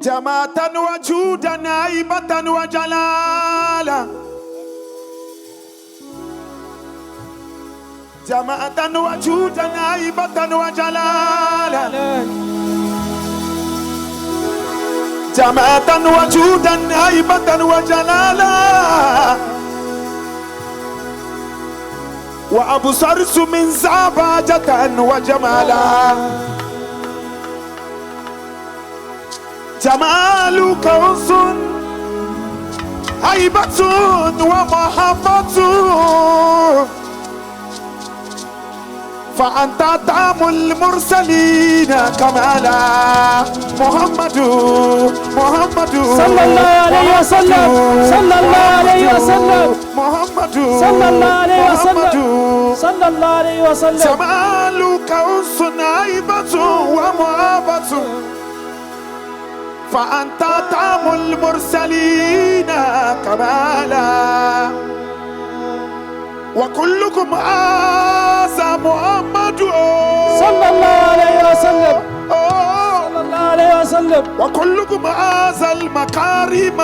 جماعة وجودا هيبة وجلالا جماعة وجودا هيبة وجلالا جماعة وجودا هيبة وجلالا وأبصرت من زعباجة وجمالا جمالك أنس هيبة ومحبة فأنت طعم المرسلين كمالا محمد صلى الله عليه وسلم صلى الله عليه وسلم محمد صلى الله عليه وسلم صلى الله عليه وسلم جمالك أنس هيبة ومحبة فأنت طعم المرسلين كمالا وكلكم هذا محمد صلى الله عليه وسلم صلى الله عليه وسلم وكلكم هذا المكارم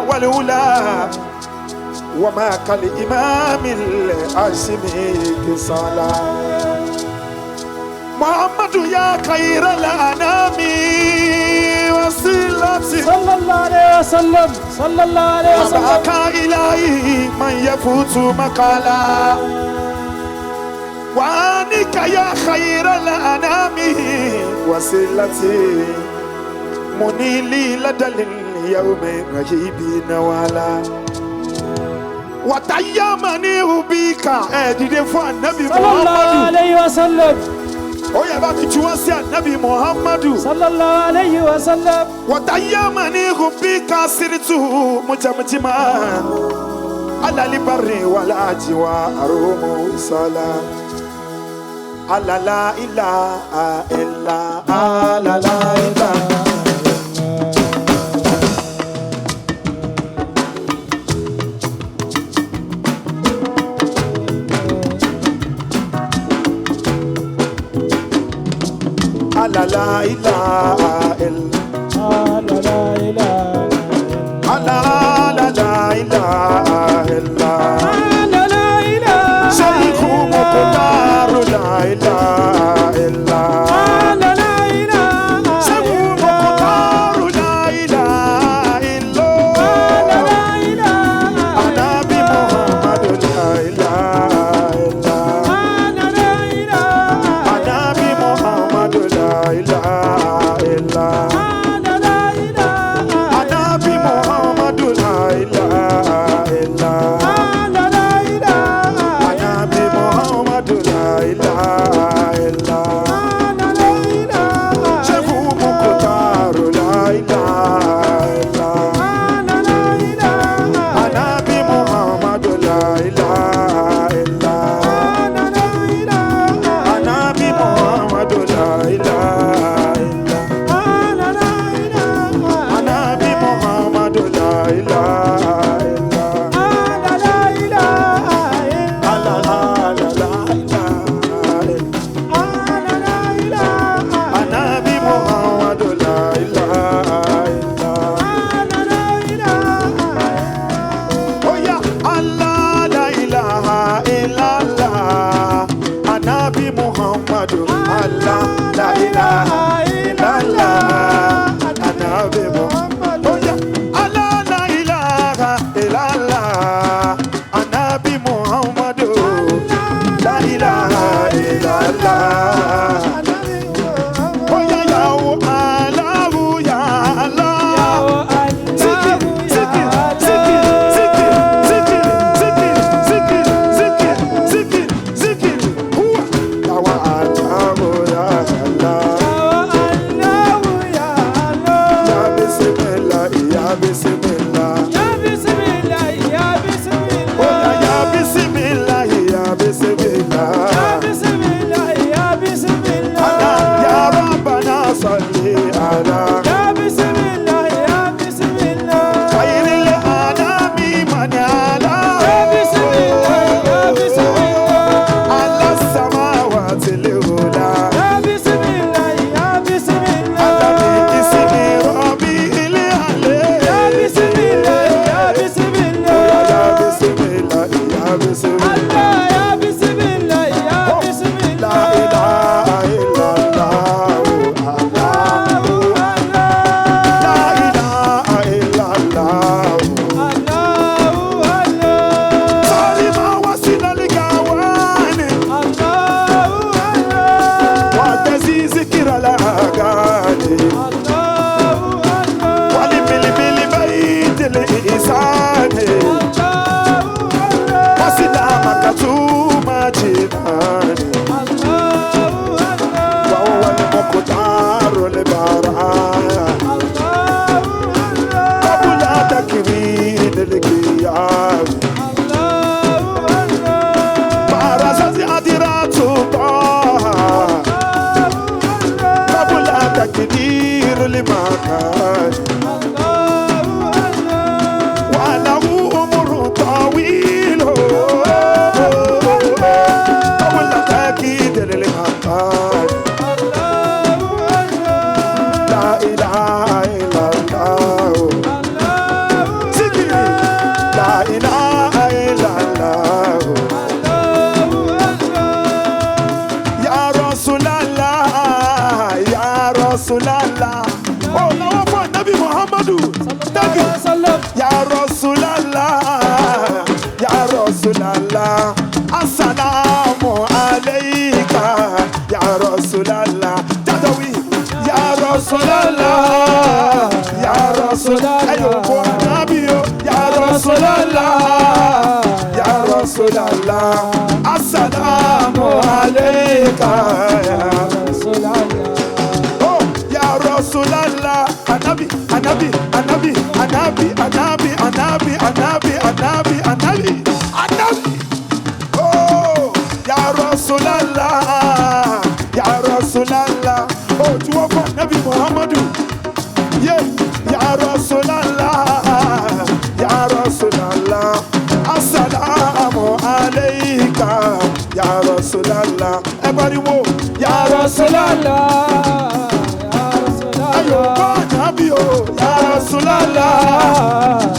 والأولى وما كالإمام الهاشمي صلاة محمد يا خير الأنام وسيلتي صلى الله عليه وسلم صلى الله عليه وسلم حباك إلهي من يفوت مقالا وانك يا خير الأنام وسيلتي منيلي لدى اليوم رهيب نوالا وتيامني بك أجد فالنبي صلى الله محمد عليه وسلم يا بابي تواسي النبي محمد صلى الله عليه وسلم وتيامني بك سرته مجمجما على البر والعجوى أروم صلاة على لا إله إلا على لا إله لا لا إله إلا لا لا إله لا لا إله إلا لا لا إله شيخ مقدار لا إله إلا لا لا إله شيخ مقدار لا إله إلا لا لا إله أنا بمحمد لا إله إلا لا لا إله أنا بمحمد لا إله إلا لا لا إله أنا بمحمد لا إله إلا لا لا إله أنا بمحمد لا إله إلا لا لا إله شيخ مقدار لا إله إلا لا لا إله أنا بمحمد لا إله إلا لا لا إله أنا بمحمد لا إله إلا لا لا إله أنا بمحمد لا إله إلا لا لا إله لا لا لا إله إلا لا لا إله أنا بمحمد لا إله إلا لا لا إله Oh yeah, Allah la ilaha illallah. Anabi Muhammadu Allah la ilaha illallah. Anabi Muhammadu. Oh yeah, Allah la ilaha illallah. Anabi Muhammadu la ilaha illallah. Oh yeah, ya Allah, ya Allah. Zikir, Nabi Muhammadu. Thank you. Ya Rasulallah, Ya Rasulallah, Assalamu alayka, Ya Rasulallah. Jadawi, Ya Rasulallah, Ya Rasulallah. Ayo ko Nabi yo, Ya Rasulallah, Ya Rasulallah, Assalamu alayka, Ya Rasulallah. Oh, Ya Rasulallah, Anabi, Anabi, Anabi, Anabi, Anabi, Anabi, Anabi, Anabi, Anabi, Anabi. Oh, Ya Rasulallah, Ya Rasulallah. Oh, tu vois pas Nabi Muhammadu. Yeah, Ya Rasulallah, Ya Rasulallah. Assalamu alayka, Ya Rasulallah. Everybody wo, Ya Rasulallah. Ayo ba Nabi o, Ya Rasulallah,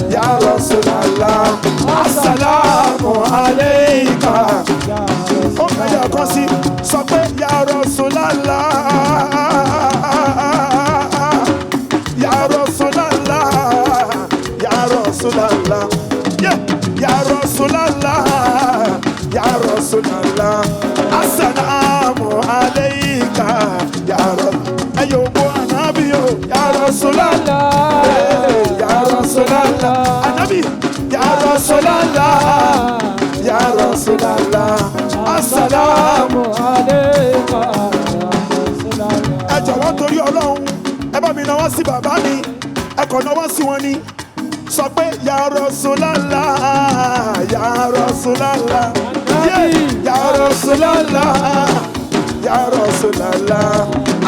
Ya Rasulallah. Assalamu alayka. Oh, ya kosi, sọ pé Ya Rasulallah, Ya Rasulallah, Ya Rasulallah. Yeah, Ya Rasulallah, Ya Rasulallah. Assalamu alayka, Ya Rasulallah. Ayo bo Anabi o, Ya Rasulallah, Ya Rasulallah. Anabi, Ya Rasulallah, Ya Rasulallah. Assalamu alayka, Ya Rasulallah. Ẹ jọ̀wọ́ torí Ọlọ́run, ẹ bá mi náwó sí bàbá mi, ẹ kàn náwó sí wọn ni. Sọ pé Ya Rasulallah, Ya Rasulallah. Ya Rasulallah, Ya Rasulallah.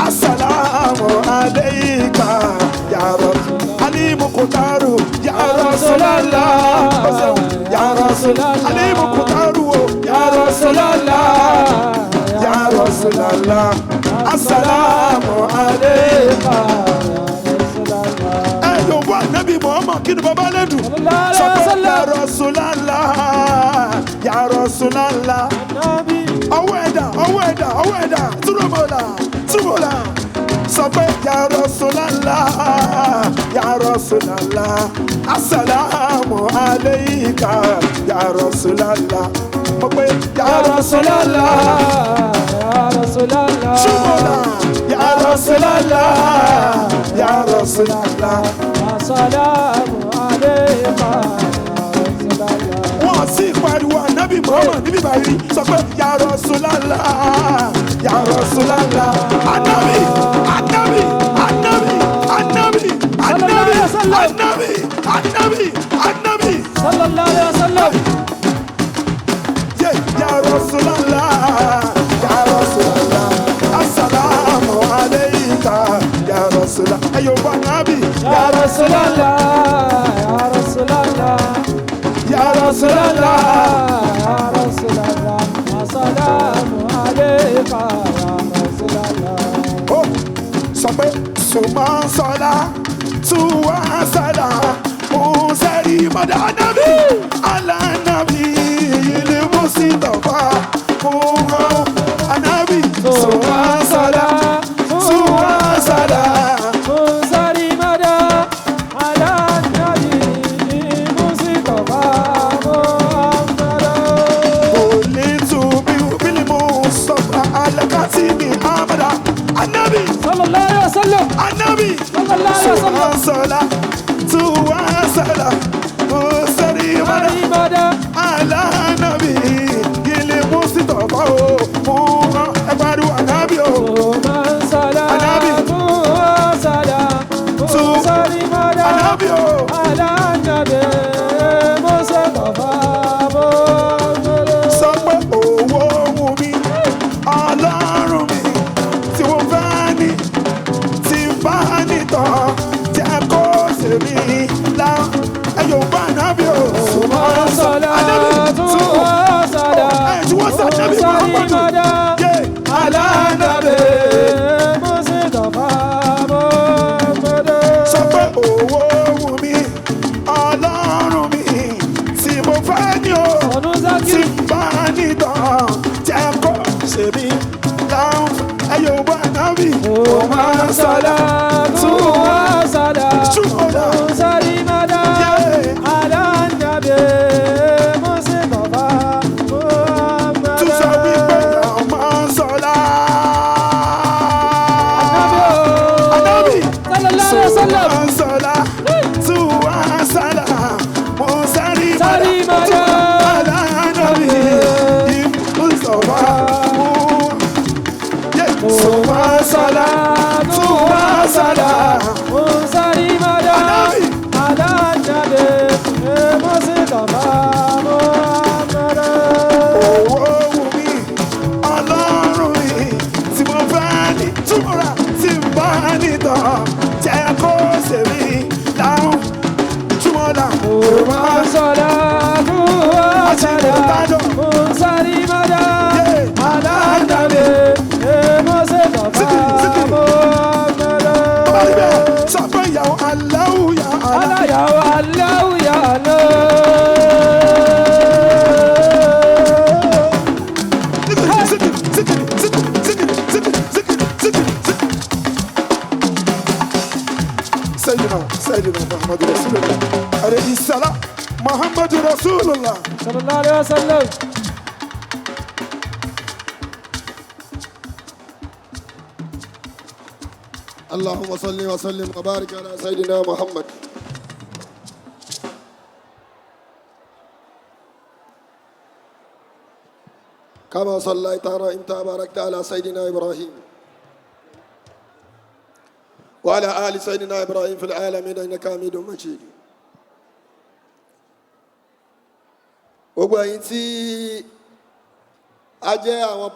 Assalamu alayka, Ya Rasulallah. Ali Mukhtaru, Ya Rasulallah, Ya Rasulallah. Ali Mukhtaru, Ya Rasulallah, Ya Rasulallah. Assalamu alayka, Ya Rasulallah. Ẹ yóò wá Nabi Muhammad kí ni bàbá lẹ́nu. Sọ pé Ya Rasulallah, Ya Rasulallah. Ọwọ́ ẹ̀dá, ọwọ́ ẹ̀dá, ọwọ́ ẹ̀dá, túrọ̀mọ̀lá, túrọ̀mọ̀lá. Sọ pé Ya Rasulallah, Ya Rasulallah. Assalamu alayka, Ya Rasulallah. Mo pe Ya Rasulallah, Ya Rasulallah. Túrọ̀mọ̀lá, Ya Rasulallah, Ya Rasulallah. Assalamu alayka, Ya Rasulallah. Wọ́n sì pariwo Nabi Muhammad níbi báyìí sọ pé Ya Rasulallah, Ya Rasulallah. Anabi, Anabi, Anabi, Anabi, Anabi, Anabi, Anabi, Anabi. Sallallahu alaihi wasallam. Yeah, Ya Rasulallah, Ya Rasulallah. Assalamu alayka, Ya Rasulallah. Ayo ba Nabi, Ya Rasulallah, Ya Rasulallah. Ya Rasulallah, Ya Rasulallah. Assalamu alayka, Ya Rasulallah. Oh, sọ pé sùnmọ́ sọ́lá tuwa sọ́lá musari mọ́dà Nabi alanabi ilé Mustafa muhammad Anabi sùnmọ́ sọ́lá tuwa sọ́lá musari mọ́dà alanabi ilé Mustafa muhammad. Olè tóbi bílí Mustafa alakatimi amada Anabi sallallahu alaihi wasallam. Anabi sallallahu alaihi wasallam. Sala tuwa sala musari mada ala Nabi gile Mustafa o mo ẹgbàdo Anabi o sala Anabi tuwa sala musari mada Anabi o ala Nabi Mustafa mo. Sọ pé owó wù mí Ọlọ́run mi tí wọ́n fẹ́ ní tí bá nìtàn jẹ́ kó ṣe mí lá. Ẹyọ bá Anabi o. Sùnmọ́ sọ́lá tuwa sala musari mada ala Nabi Mustafa mo. Sọ pé owó wù mí Ọlọ́run mi tí mo fẹ́ ní o tí bá nìtàn jẹ́ kó ṣe mí láwọn. Ẹyọ bá Anabi. Sùnmọ́ sọ́lá tuwa sala الله يا الله يا الله يا الله سيدنا محمد رسول الله عليه السلام محمد رسول الله صلى الله عليه وسلم اللهم صل وسلم وبارك على سيدنا محمد كما صليت ورحمت وباركت على سيدنا إبراهيم وعلى آل سيدنا إبراهيم في العالمين إنك حميد مجيد. gbogbo ẹ̀yin tí a jẹ́ àwọn